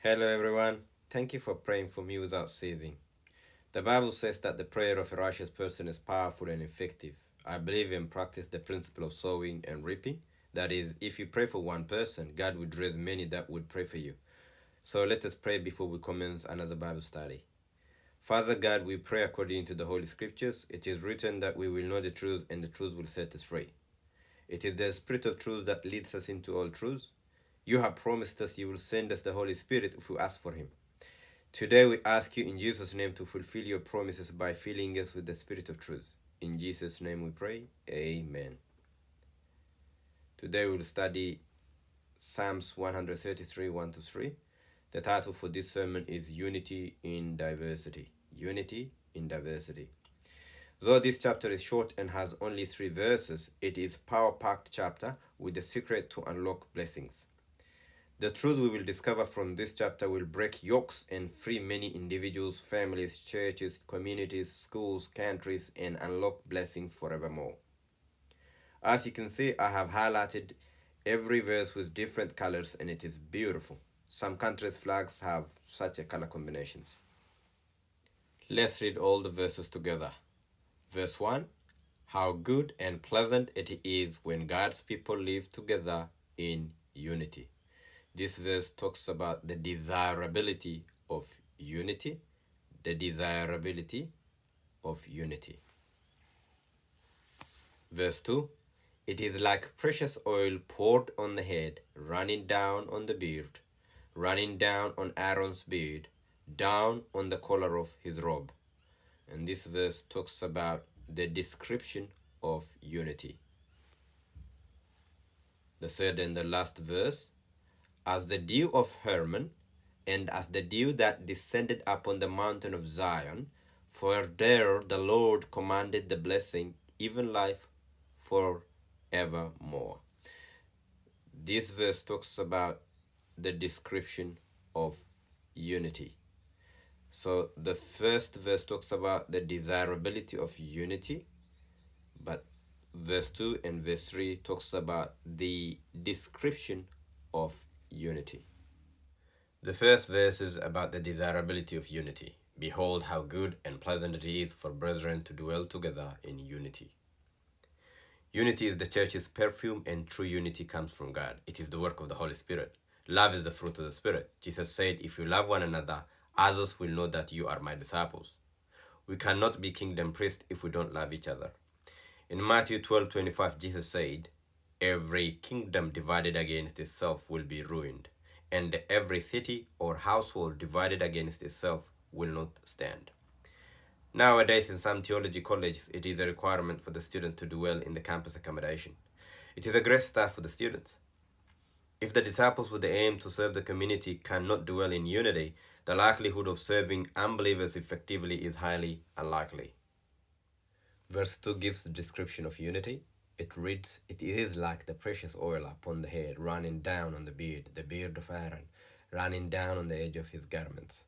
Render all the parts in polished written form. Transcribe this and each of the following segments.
Hello, everyone. Thank you for praying for me without ceasing. The Bible says that the prayer of a righteous person is powerful and effective. I believe and practice the principle of sowing and reaping. That is, if you pray for one person, God would raise many that would pray for you. So let us pray before we commence another Bible study. Father God, we pray according to the Holy Scriptures. It is written that we will know the truth and the truth will set us free. It is the Spirit of truth that leads us into all truth. You have promised us you will send us the Holy Spirit if we ask for him. Today we ask you in Jesus' name to fulfill your promises by filling us with the Spirit of truth. In Jesus' name we pray. Amen. Today we'll study Psalms 133, 1-3. The title for this sermon is Unity in Diversity. Unity in Diversity. Though this chapter is short and has only 3 verses, it is a power-packed chapter with the secret to unlock blessings. The truth we will discover from this chapter will break yokes and free many individuals, families, churches, communities, schools, countries, and unlock blessings forevermore. As you can see, I have highlighted every verse with different colors and it is beautiful. Some countries' flags have such a color combinations. Let's read all the verses together. Verse 1. How good and pleasant it is when God's people live together in unity. This verse talks about the desirability of unity. The desirability of unity. Verse 2. It is like precious oil poured on the head, running down on the beard, running down on Aaron's beard, down on the collar of his robe. And this verse talks about the description of unity. The third and the last verse. As the dew of Hermon, and as the dew that descended upon the mountain of Zion, for there the Lord commanded the blessing, even life forevermore. This verse talks about the description of unity. So the first verse talks about the desirability of unity, but verse 2 and verse 3 talks about the description of unity. The first verse is about the desirability of unity. Behold how good and pleasant it is for brethren to dwell together in unity. Unity is the church's perfume, and true unity comes from God. It is the work of the Holy Spirit. Love is the fruit of the Spirit. Jesus said, if you love one another, others will know that you are my disciples. We cannot be kingdom priests if we don't love each other. In Matthew 12:25, Jesus said, every kingdom divided against itself will be ruined, and every city or household divided against itself will not stand. Nowadays, in some theology colleges, it is a requirement for the students to dwell in the campus accommodation. It is a great start for the students. If the disciples with the aim to serve the community cannot dwell in unity, the likelihood of serving unbelievers effectively is highly unlikely. Verse 2 gives the description of unity. It reads, it is like the precious oil upon the head, running down on the beard of Aaron, running down on the edge of his garments.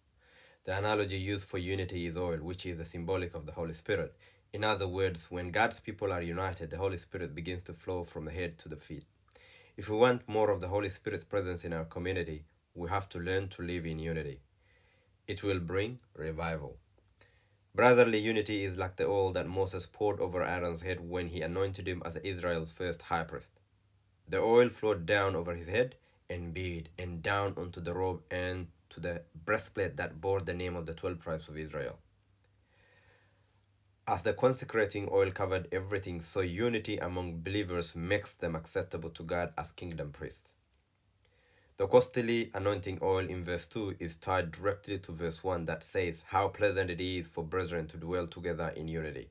The analogy used for unity is oil, which is the symbolic of the Holy Spirit. In other words, when God's people are united, the Holy Spirit begins to flow from the head to the feet. If we want more of the Holy Spirit's presence in our community, we have to learn to live in unity. It will bring revival. Brotherly unity is like the oil that Moses poured over Aaron's head when he anointed him as Israel's first high priest. The oil flowed down over his head and beard and down onto the robe and to the breastplate that bore the name of the 12 tribes of Israel. As the consecrating oil covered everything, so unity among believers makes them acceptable to God as kingdom priests. The costly anointing oil in verse 2 is tied directly to verse 1 that says how pleasant it is for brethren to dwell together in unity.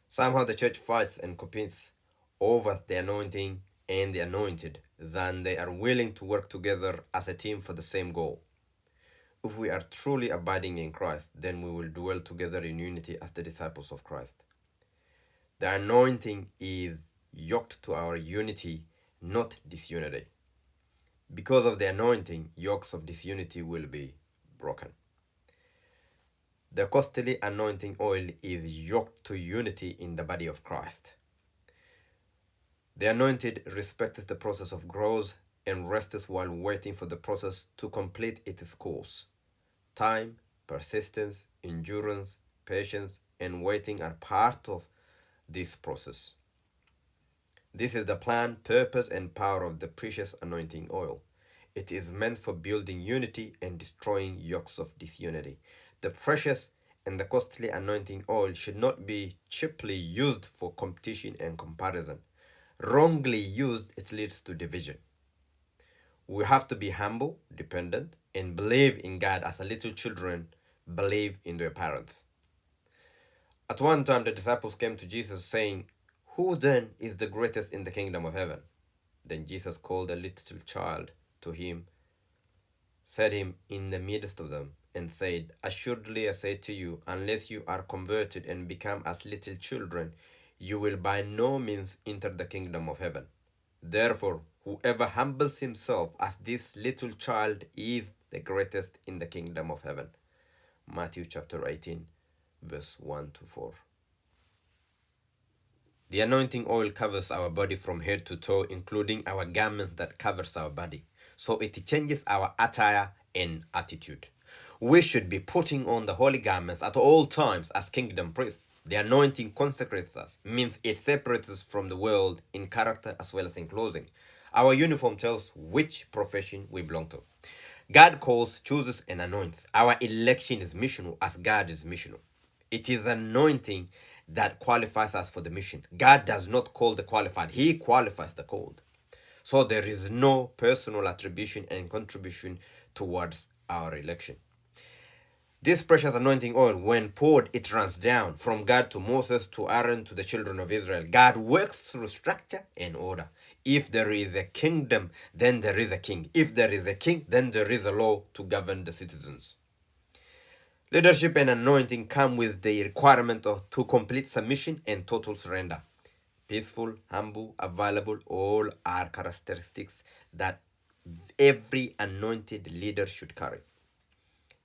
Somehow the church fights and competes over the anointing and the anointed than they are willing to work together as a team for the same goal. If we are truly abiding in Christ, then we will dwell together in unity as the disciples of Christ. The anointing is yoked to our unity, not disunity. Because of the anointing, yokes of disunity will be broken. The costly anointing oil is yoked to unity in the body of Christ. The anointed respects the process of growth and rests while waiting for the process to complete its course. Time, persistence, endurance, patience, and waiting are part of this process. This is the plan, purpose, and power of the precious anointing oil. It is meant for building unity and destroying yokes of disunity. The precious and the costly anointing oil should not be cheaply used for competition and comparison. Wrongly used, it leads to division. We have to be humble, dependent, and believe in God as little children believe in their parents. At one time, the disciples came to Jesus saying, "Who then is the greatest in the kingdom of heaven?" Then Jesus called a little child to him, set him in the midst of them, and said, "Assuredly I say to you, unless you are converted and become as little children, you will by no means enter the kingdom of heaven. Therefore, whoever humbles himself as this little child is the greatest in the kingdom of heaven." Matthew chapter 18, verse 1 to 4. The anointing oil covers our body from head to toe, including our garments that covers our body. So it changes our attire and attitude. We should be putting on the holy garments at all times as kingdom priests. The anointing consecrates us, means it separates us from the world in character as well as in clothing. Our uniform tells which profession we belong to. God calls, chooses, and anoints. Our election is missional as God is missional. It is anointing that qualifies us for the mission. God does not call the qualified, He qualifies the called. So there is no personal attribution and contribution towards our election. This precious anointing oil, when poured, it runs down from God to Moses, to Aaron, to the children of Israel. God works through structure and order. If there is a kingdom, then there is a king. If there is a king, then there is a law to govern the citizens. Leadership and anointing come with the requirement to complete submission and total surrender. Peaceful, humble, available, all are characteristics that every anointed leader should carry.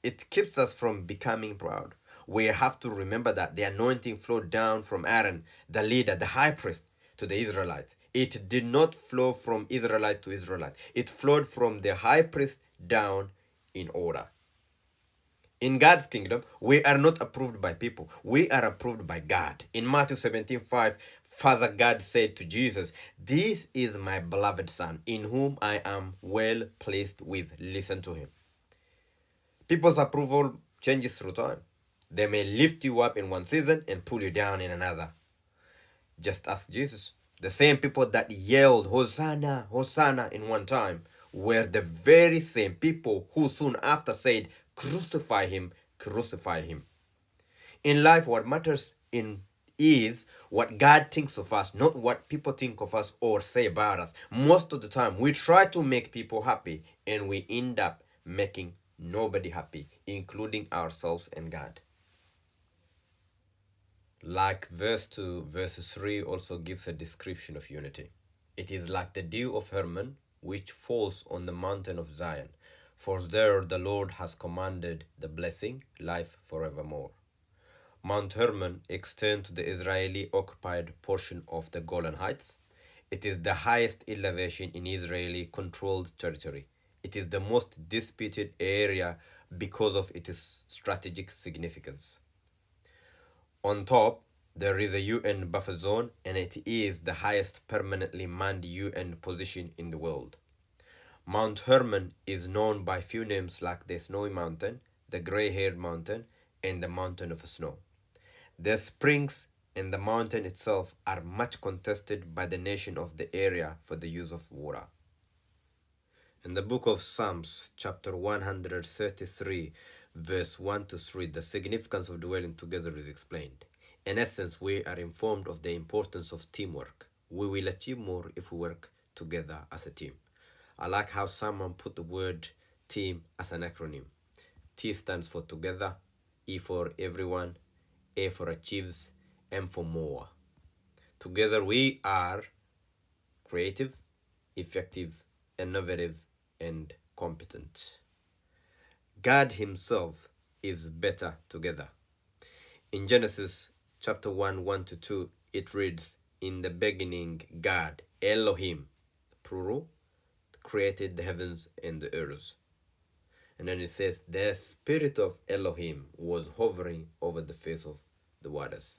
It keeps us from becoming proud. We have to remember that the anointing flowed down from Aaron, the leader, the high priest, to the Israelites. It did not flow from Israelite to Israelite. It flowed from the high priest down in order. In God's kingdom, we are not approved by people. We are approved by God. In Matthew 17:5, Father God said to Jesus, "This is my beloved Son, in whom I am well pleased with. Listen to him." People's approval changes through time. They may lift you up in one season and pull you down in another. Just ask Jesus. The same people that yelled, "Hosanna, Hosanna," in one time were the very same people who soon after said, "Crucify him, crucify him." In life, what matters is what God thinks of us, not what people think of us or say about us. Most of the time, we try to make people happy and we end up making nobody happy, including ourselves and God. Like verse 2, verse 3 also gives a description of unity. It is like the dew of Hermon, which falls on the mountain of Zion. For there the Lord has commanded the blessing, life forevermore. Mount Hermon extends to the Israeli-occupied portion of the Golan Heights. It is the highest elevation in Israeli-controlled territory. It is the most disputed area because of its strategic significance. On top, there is a UN buffer zone, and it is the highest permanently manned UN position in the world. Mount Hermon is known by few names like the Snowy Mountain, the Gray-Haired Mountain, and the Mountain of Snow. The springs and the mountain itself are much contested by the nation of the area for the use of water. In the book of Psalms, chapter 133, verse 1 to 3, the significance of dwelling together is explained. In essence, we are informed of the importance of teamwork. We will achieve more if we work together as a team. I like how someone put the word team as an acronym. T stands for together, E for everyone, A for achieves, M for more. Together we are creative, effective, innovative, and competent. God himself is better together. In Genesis chapter 1, 1 to 2, it reads, "In the beginning, God, Elohim," plural, created the heavens and the earth. And then it says, the spirit of Elohim was hovering over the face of the waters.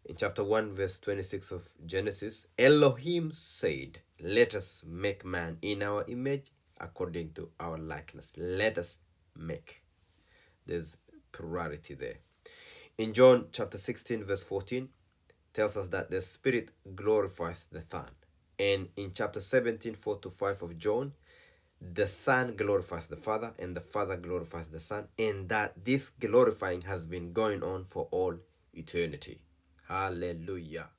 In chapter 1, verse 26 of Genesis, Elohim said, let us make man in our image according to our likeness. Let us make. There's plurality there. In John chapter 16, verse 14, tells us that the Spirit glorifies the Son. And in chapter 17, 4 to 5 of John, the Son glorifies the Father and the Father glorifies the Son, and that this glorifying has been going on for all eternity. Hallelujah.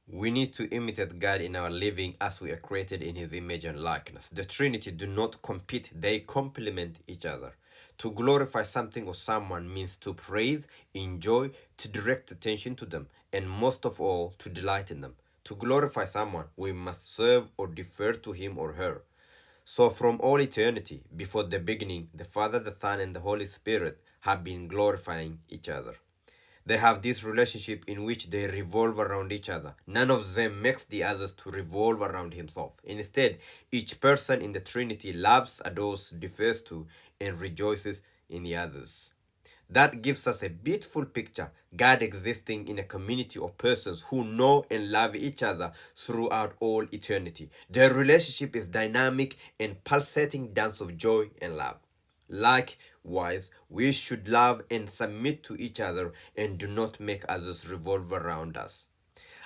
We need to imitate God in our living as we are created in His image and likeness. The Trinity do not compete, they complement each other. To glorify something or someone means to praise, enjoy, to direct attention to them, and most of all, to delight in them. To glorify someone, we must serve or defer to him or her. So from all eternity, before the beginning, the Father, the Son, and the Holy Spirit have been glorifying each other. They have this relationship in which they revolve around each other. None of them makes the others to revolve around himself. Instead, each person in the Trinity loves, adores, defers to, and rejoices in the others. That gives us a beautiful picture, God existing in a community of persons who know and love each other throughout all eternity. Their relationship is dynamic and pulsating dance of joy and love. Likewise, we should love and submit to each other and do not make others revolve around us.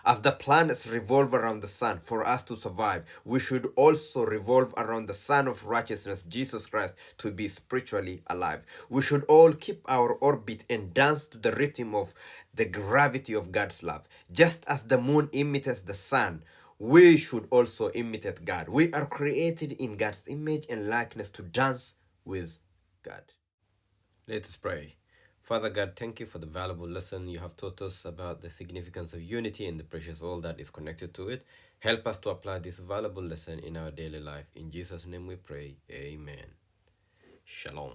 As the planets revolve around the sun for us to survive, we should also revolve around the Son of Righteousness, Jesus Christ, to be spiritually alive. We should all keep our orbit and dance to the rhythm of the gravity of God's love. Just as the moon imitates the sun, we should also imitate God. We are created in God's image and likeness to dance with God. Let us pray. Father God, thank you for the valuable lesson you have taught us about the significance of unity and the precious oil that is connected to it. Help us to apply this valuable lesson in our daily life. In Jesus' name we pray. Amen. Shalom.